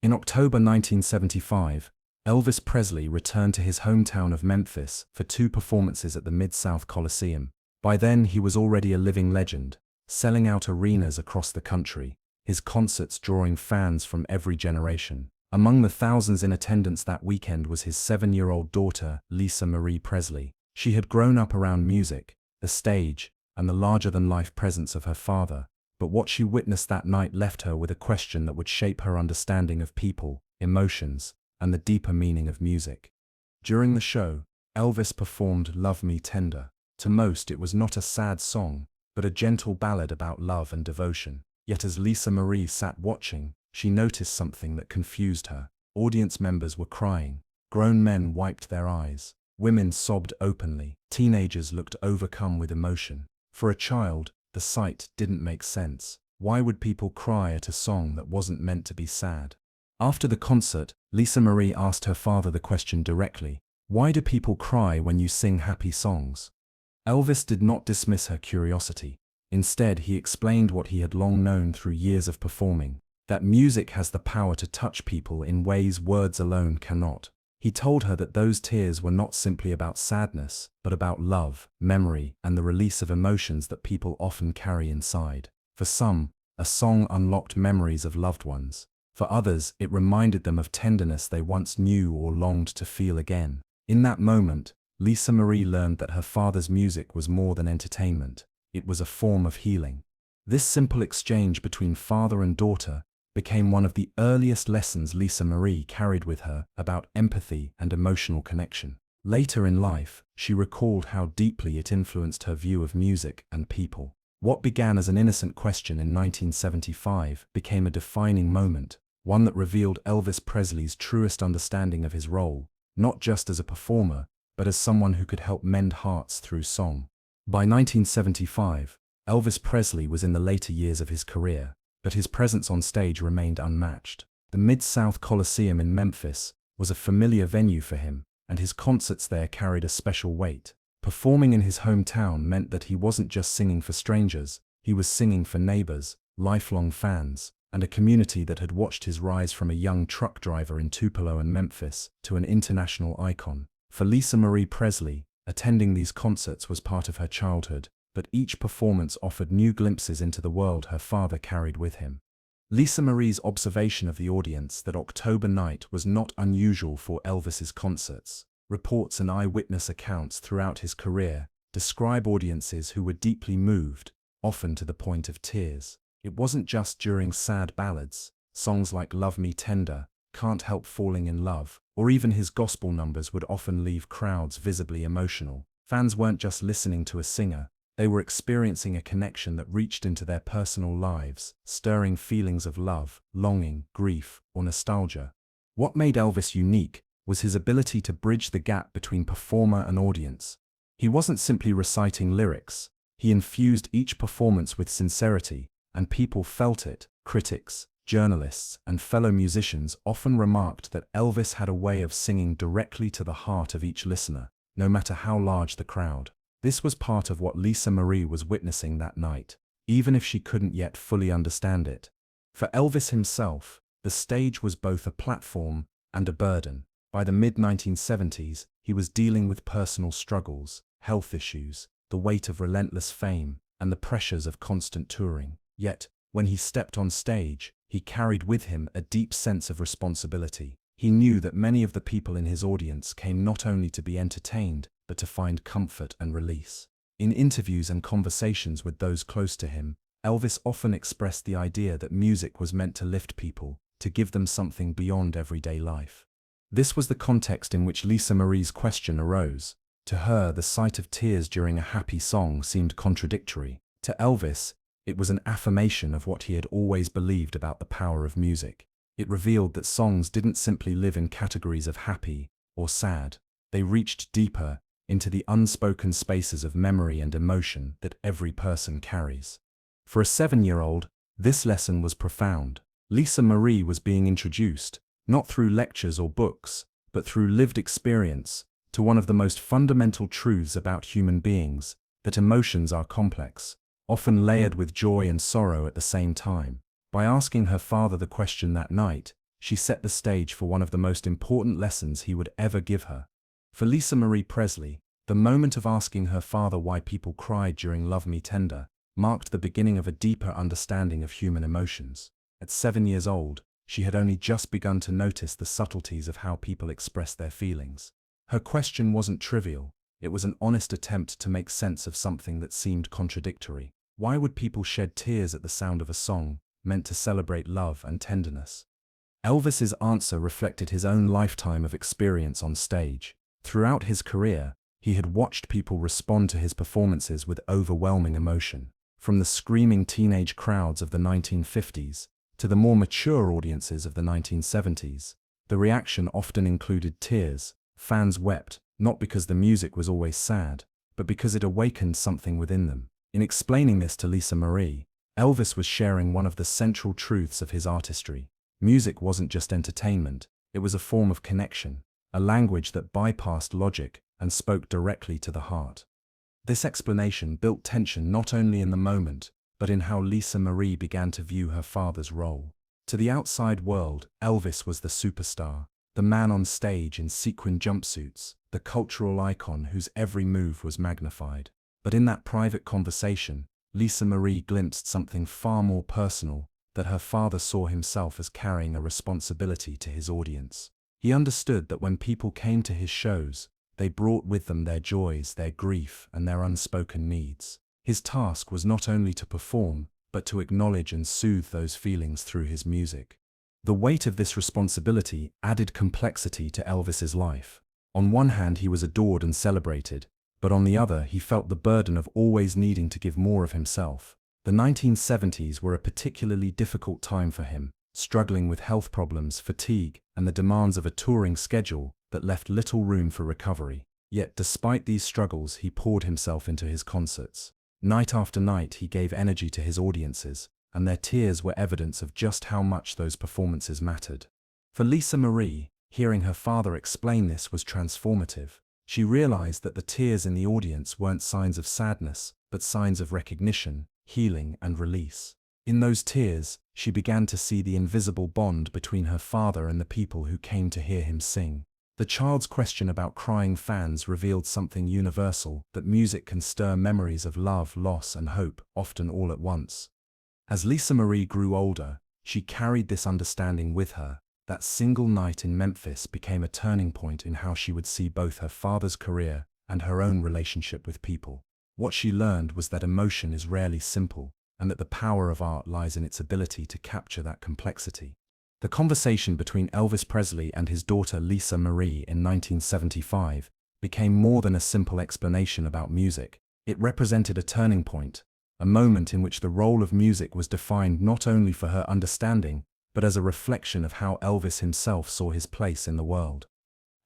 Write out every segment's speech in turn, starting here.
In October 1975, Elvis Presley returned to his hometown of Memphis for two performances at the Mid-South Coliseum. By then, he was already a living legend, selling out arenas across the country, his concerts drawing fans from every generation. Among the thousands in attendance that weekend was his 7-year-old daughter, Lisa Marie Presley. She had grown up around music, the stage, and the larger-than-life presence of her father, but what she witnessed that night left her with a question that would shape her understanding of people, emotions, and the deeper meaning of music. During the show, Elvis performed "Love Me Tender." To most, it was not a sad song, but a gentle ballad about love and devotion. Yet as Lisa Marie sat watching, she noticed something that confused her. Audience members were crying. Grown men wiped their eyes. Women sobbed openly. Teenagers looked overcome with emotion. For a child, the sight didn't make sense. Why would people cry at a song that wasn't meant to be sad? After the concert, Lisa Marie asked her father the question directly. Why do people cry when you sing happy songs? Elvis did not dismiss her curiosity. Instead, he explained what he had long known through years of performing, that music has the power to touch people in ways words alone cannot. He told her that those tears were not simply about sadness, but about love, memory, and the release of emotions that people often carry inside. For some, a song unlocked memories of loved ones. For others, it reminded them of tenderness they once knew or longed to feel again. In that moment, Lisa Marie learned that her father's music was more than entertainment. It was a form of healing. This simple exchange between father and daughter became one of the earliest lessons Lisa Marie carried with her about empathy and emotional connection. Later in life, she recalled how deeply it influenced her view of music and people. What began as an innocent question in 1975 became a defining moment, one that revealed Elvis Presley's truest understanding of his role, not just as a performer, but as someone who could help mend hearts through song. By 1975, Elvis Presley was in the later years of his career, but his presence on stage remained unmatched. The Mid-South Coliseum in Memphis was a familiar venue for him, and his concerts there carried a special weight. Performing in his hometown meant that he wasn't just singing for strangers, he was singing for neighbors, lifelong fans, and a community that had watched his rise from a young truck driver in Tupelo and Memphis to an international icon. For Lisa Marie Presley, attending these concerts was part of her childhood, but each performance offered new glimpses into the world her father carried with him. Lisa Marie's observation of the audience that October night was not unusual for Elvis's concerts. Reports and eyewitness accounts throughout his career describe audiences who were deeply moved, often to the point of tears. It wasn't just during sad ballads. Songs like "Love Me Tender," "Can't Help Falling in Love," or even his gospel numbers would often leave crowds visibly emotional. Fans weren't just listening to a singer, they were experiencing a connection that reached into their personal lives, stirring feelings of love, longing, grief, or nostalgia. What made Elvis unique was his ability to bridge the gap between performer and audience. He wasn't simply reciting lyrics, he infused each performance with sincerity, and people felt it. Critics, journalists, and fellow musicians often remarked that Elvis had a way of singing directly to the heart of each listener, no matter how large the crowd. This was part of what Lisa Marie was witnessing that night, even if she couldn't yet fully understand it. For Elvis himself, the stage was both a platform and a burden. By the mid-1970s, he was dealing with personal struggles, health issues, the weight of relentless fame, and the pressures of constant touring. Yet, when he stepped on stage, he carried with him a deep sense of responsibility. He knew that many of the people in his audience came not only to be entertained, but to find comfort and release. In interviews and conversations with those close to him, Elvis often expressed the idea that music was meant to lift people, to give them something beyond everyday life. This was the context in which Lisa Marie's question arose. To her, the sight of tears during a happy song seemed contradictory. To Elvis, it was an affirmation of what he had always believed about the power of music. It revealed that songs didn't simply live in categories of happy or sad. They reached deeper into the unspoken spaces of memory and emotion that every person carries. For a 7-year-old, this lesson was profound. Lisa Marie was being introduced, not through lectures or books, but through lived experience, to one of the most fundamental truths about human beings, that emotions are complex, often layered with joy and sorrow at the same time. By asking her father the question that night, she set the stage for one of the most important lessons he would ever give her. For Lisa Marie Presley, the moment of asking her father why people cried during Love Me Tender marked the beginning of a deeper understanding of human emotions. At 7 years old, she had only just begun to notice the subtleties of how people express their feelings. Her question wasn't trivial, it was an honest attempt to make sense of something that seemed contradictory. Why would people shed tears at the sound of a song meant to celebrate love and tenderness? Elvis's answer reflected his own lifetime of experience on stage. Throughout his career, he had watched people respond to his performances with overwhelming emotion. From the screaming teenage crowds of the 1950s to the more mature audiences of the 1970s, the reaction often included tears. Fans wept, not because the music was always sad, but because it awakened something within them. In explaining this to Lisa Marie, Elvis was sharing one of the central truths of his artistry. Music wasn't just entertainment, it was a form of connection, a language that bypassed logic and spoke directly to the heart. This explanation built tension not only in the moment, but in how Lisa Marie began to view her father's role. To the outside world, Elvis was the superstar, the man on stage in sequin jumpsuits, the cultural icon whose every move was magnified. But in that private conversation, Lisa Marie glimpsed something far more personal, that her father saw himself as carrying a responsibility to his audience. He understood that when people came to his shows, they brought with them their joys, their grief, and their unspoken needs. His task was not only to perform, but to acknowledge and soothe those feelings through his music. The weight of this responsibility added complexity to Elvis's life. On one hand, he was adored and celebrated, but on the other, he felt the burden of always needing to give more of himself. The 1970s were a particularly difficult time for him, struggling with health problems, fatigue, and the demands of a touring schedule that left little room for recovery. Yet despite these struggles, he poured himself into his concerts. Night after night, he gave energy to his audiences, and their tears were evidence of just how much those performances mattered. For Lisa Marie, hearing her father explain this was transformative. She realized that the tears in the audience weren't signs of sadness, but signs of recognition, healing, and release. In those tears, she began to see the invisible bond between her father and the people who came to hear him sing. The child's question about crying fans revealed something universal, that music can stir memories of love, loss, and hope, often all at once. As Lisa Marie grew older, she carried this understanding with her. That single night in Memphis became a turning point in how she would see both her father's career and her own relationship with people. What she learned was that emotion is rarely simple, and that the power of art lies in its ability to capture that complexity. The conversation between Elvis Presley and his daughter Lisa Marie in 1975 became more than a simple explanation about music. It represented a turning point, a moment in which the role of music was defined not only for her understanding, but as a reflection of how Elvis himself saw his place in the world.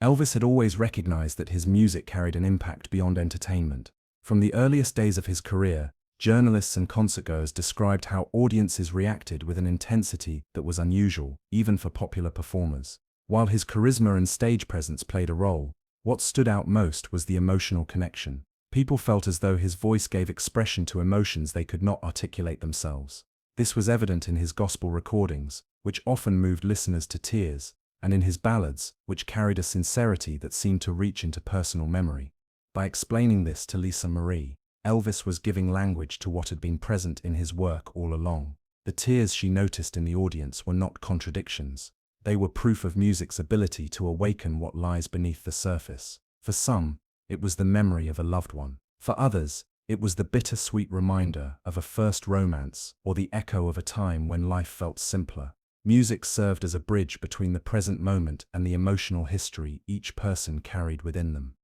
Elvis had always recognized that his music carried an impact beyond entertainment. From the earliest days of his career, journalists and concertgoers described how audiences reacted with an intensity that was unusual, even for popular performers. While his charisma and stage presence played a role, what stood out most was the emotional connection. People felt as though his voice gave expression to emotions they could not articulate themselves. This was evident in his gospel recordings, which often moved listeners to tears, and in his ballads, which carried a sincerity that seemed to reach into personal memory. By explaining this to Lisa Marie, Elvis was giving language to what had been present in his work all along. The tears she noticed in the audience were not contradictions. They were proof of music's ability to awaken what lies beneath the surface. For some, it was the memory of a loved one. For others, it was the bittersweet reminder of a first romance or the echo of a time when life felt simpler. Music served as a bridge between the present moment and the emotional history each person carried within them.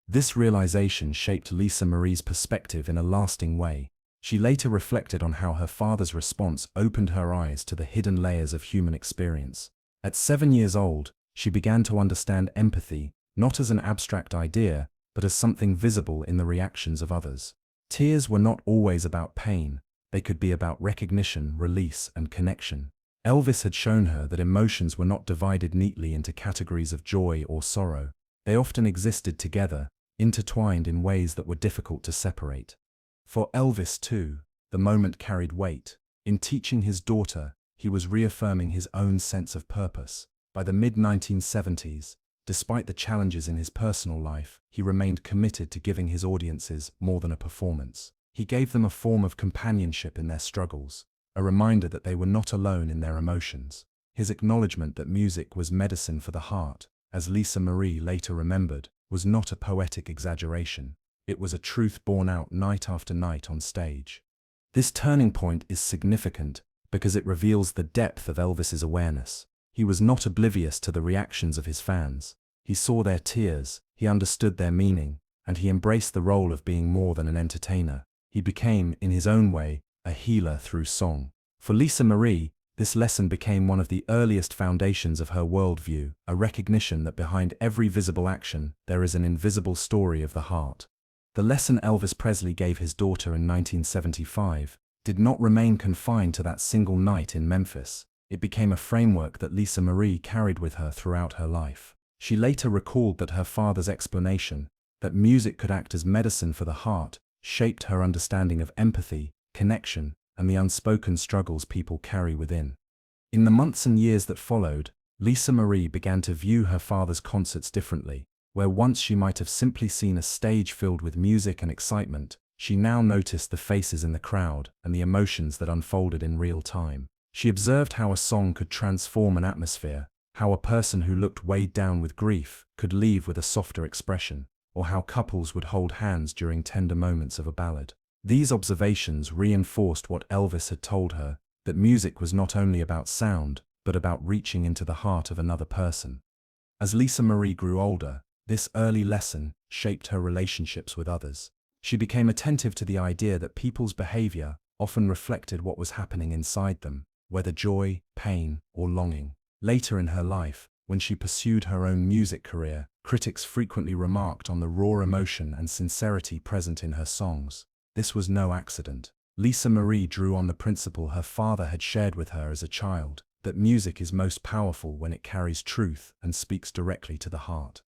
This realization shaped Lisa Marie's perspective in a lasting way. She later reflected on how her father's response opened her eyes to the hidden layers of human experience. At 7 years old, she began to understand empathy, not as an abstract idea, but as something visible in the reactions of others. Tears were not always about pain, they could be about recognition, release, and connection. Elvis had shown her that emotions were not divided neatly into categories of joy or sorrow. They often existed together, intertwined in ways that were difficult to separate. For Elvis, too, the moment carried weight. In teaching his daughter, he was reaffirming his own sense of purpose. By the mid-1970s, despite the challenges in his personal life, he remained committed to giving his audiences more than a performance. He gave them a form of companionship in their struggles, a reminder that they were not alone in their emotions. His acknowledgement that music was medicine for the heart, as Lisa Marie later remembered, was not a poetic exaggeration. It was a truth borne out night after night on stage. This turning point is significant because it reveals the depth of Elvis's awareness. He was not oblivious to the reactions of his fans. He saw their tears, he understood their meaning, and he embraced the role of being more than an entertainer. He became, in his own way, a healer through song. For Lisa Marie, this lesson became one of the earliest foundations of her worldview, a recognition that behind every visible action, there is an invisible story of the heart. The lesson Elvis Presley gave his daughter in 1975 did not remain confined to that single night in Memphis. It became a framework that Lisa Marie carried with her throughout her life. She later recalled that her father's explanation, that music could act as medicine for the heart, shaped her understanding of empathy, connection, and the unspoken struggles people carry within. In the months and years that followed, Lisa Marie began to view her father's concerts differently. Where once she might have simply seen a stage filled with music and excitement, she now noticed the faces in the crowd and the emotions that unfolded in real time. She observed how a song could transform an atmosphere, how a person who looked weighed down with grief could leave with a softer expression, or how couples would hold hands during tender moments of a ballad. These observations reinforced what Elvis had told her, that music was not only about sound, but about reaching into the heart of another person. As Lisa Marie grew older, this early lesson shaped her relationships with others. She became attentive to the idea that people's behavior often reflected what was happening inside them, whether joy, pain, or longing. Later in her life, when she pursued her own music career, critics frequently remarked on the raw emotion and sincerity present in her songs. This was no accident. Lisa Marie drew on the principle her father had shared with her as a child, that music is most powerful when it carries truth and speaks directly to the heart.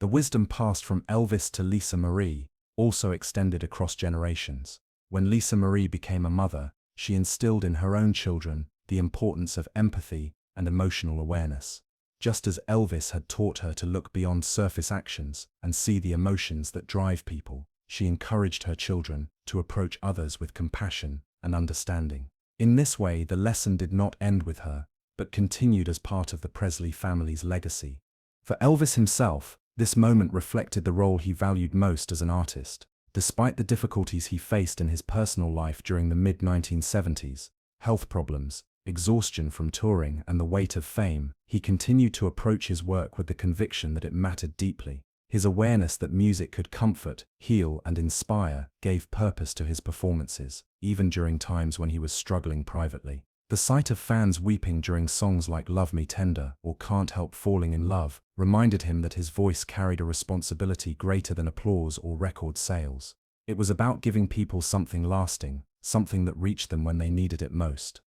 The wisdom passed from Elvis to Lisa Marie also extended across generations. When Lisa Marie became a mother, she instilled in her own children the importance of empathy and emotional awareness. Just as Elvis had taught her to look beyond surface actions and see the emotions that drive people, she encouraged her children to approach others with compassion and understanding. In this way, the lesson did not end with her, but continued as part of the Presley family's legacy. For Elvis himself, this moment reflected the role he valued most as an artist. Despite the difficulties he faced in his personal life during the mid-1970s, health problems, exhaustion from touring, and the weight of fame, he continued to approach his work with the conviction that it mattered deeply. His awareness that music could comfort, heal, and inspire gave purpose to his performances, even during times when he was struggling privately. The sight of fans weeping during songs like Love Me Tender or Can't Help Falling in Love reminded him that his voice carried a responsibility greater than applause or record sales. It was about giving people something lasting, something that reached them when they needed it most.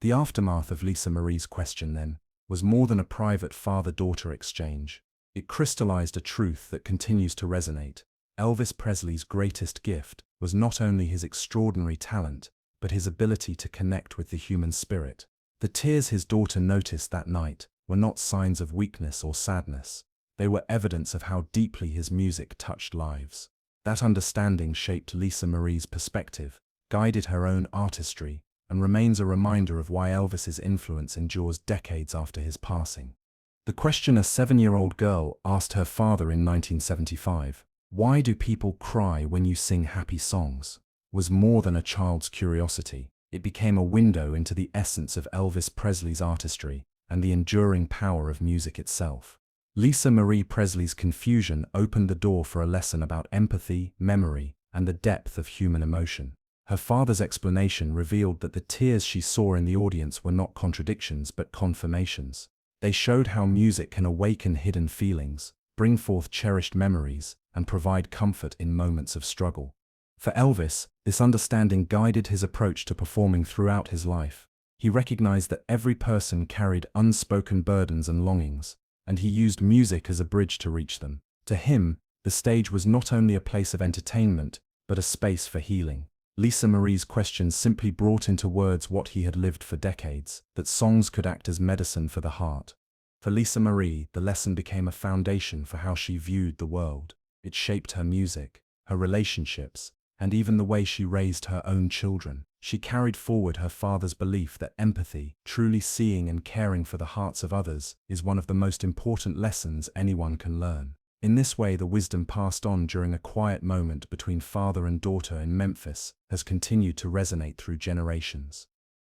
The aftermath of Lisa Marie's question, then, was more than a private father-daughter exchange. It crystallized a truth that continues to resonate. Elvis Presley's greatest gift was not only his extraordinary talent, but his ability to connect with the human spirit. The tears his daughter noticed that night were not signs of weakness or sadness. They were evidence of how deeply his music touched lives. That understanding shaped Lisa Marie's perspective, guided her own artistry, and remains a reminder of why Elvis's influence endures decades after his passing. The question a 7-year-old girl asked her father in 1975, "Why do people cry when you sing happy songs?" was more than a child's curiosity. It became a window into the essence of Elvis Presley's artistry and the enduring power of music itself. Lisa Marie Presley's confusion opened the door for a lesson about empathy, memory, and the depth of human emotion. Her father's explanation revealed that the tears she saw in the audience were not contradictions but confirmations. They showed how music can awaken hidden feelings, bring forth cherished memories, and provide comfort in moments of struggle. For Elvis, this understanding guided his approach to performing throughout his life. He recognized that every person carried unspoken burdens and longings, and he used music as a bridge to reach them. To him, the stage was not only a place of entertainment, but a space for healing. Lisa Marie's question simply brought into words what he had lived for decades, that songs could act as medicine for the heart. For Lisa Marie, the lesson became a foundation for how she viewed the world. It shaped her music, her relationships, and even the way she raised her own children. She carried forward her father's belief that empathy, truly seeing and caring for the hearts of others, is one of the most important lessons anyone can learn. In this way, the wisdom passed on during a quiet moment between father and daughter in Memphis has continued to resonate through generations.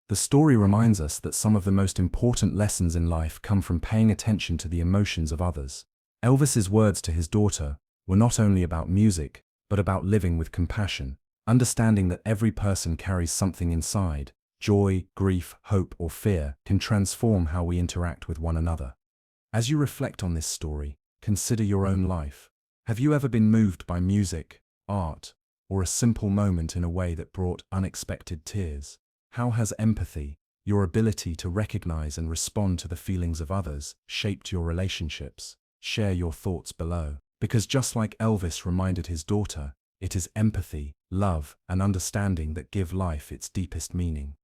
The story reminds us that some of the most important lessons in life come from paying attention to the emotions of others. Elvis's words to his daughter were not only about music, but about living with compassion, understanding that every person carries something inside. Joy, grief, hope, or fear can transform how we interact with one another. As you reflect on this story, consider your own life. Have you ever been moved by music, art, or a simple moment in a way that brought unexpected tears? How has empathy, your ability to recognize and respond to the feelings of others, shaped your relationships? Share your thoughts below. Because just like Elvis reminded his daughter, it is empathy, love, and understanding that give life its deepest meaning.